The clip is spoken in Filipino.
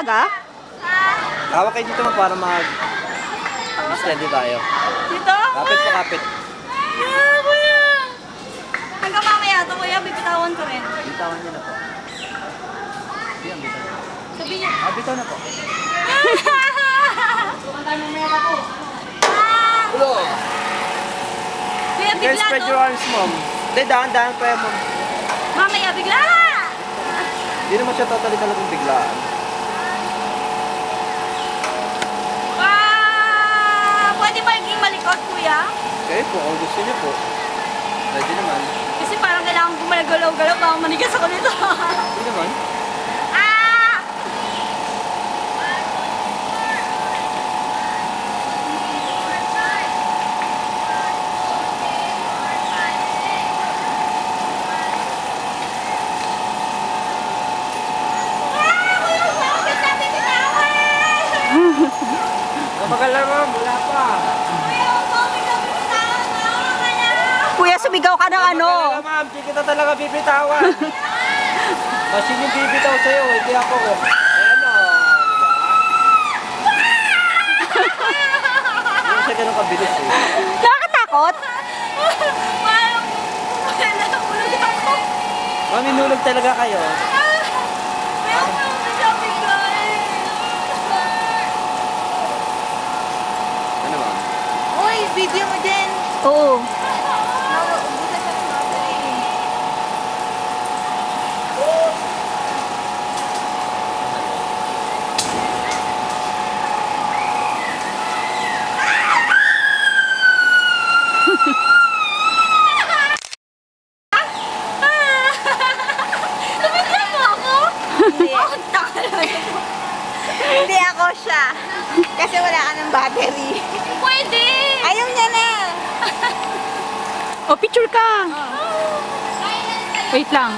talaga? Hawak kayo dito para steady tayo. Dito? Kapit po, kapit. Kuya! Hanggang mamaya ito, kuya, bibitawan ko rin. Bitawan niyo na po. Yan, bitawan. Sabi niya. Bitaw na po. Kuya, You can bigla spread to. your arms, mom. Hindi, dahan-dahan pa yan, mom. Mamaya, bigla! Hindi naman siya totally talagang biglaan. Pwede ba yung malikot, kuya? Okay po, kung gusto niyo po. Pwede naman. Kasi parang kailangan gumalaw-galaw, baka manigas ako nito. Hindi naman. Ah! Kapagala, mom. Wala pa. Kuya, sumigaw ka ng ano? Kapagala, ma'am. Hindi kita talaga bibitawan. Machine yung bibitaw sa'yo, hindi ako. Ayan o. Hindi siya ganun kabilis eh. Nakakatakot? Parang nahulog ako. Ma'am, inulog talaga kayo. Pero siya bigla eh. Ano ma'am? Uy, video mo din. Oo. Nauubusan ka ng battery. Nabigyan mo ako? Hindi. Oh, takal. Hindi ako siya. Kasi wala ka ng battery. Pwede! Ayaw niya na. O, picture ka. Wait lang.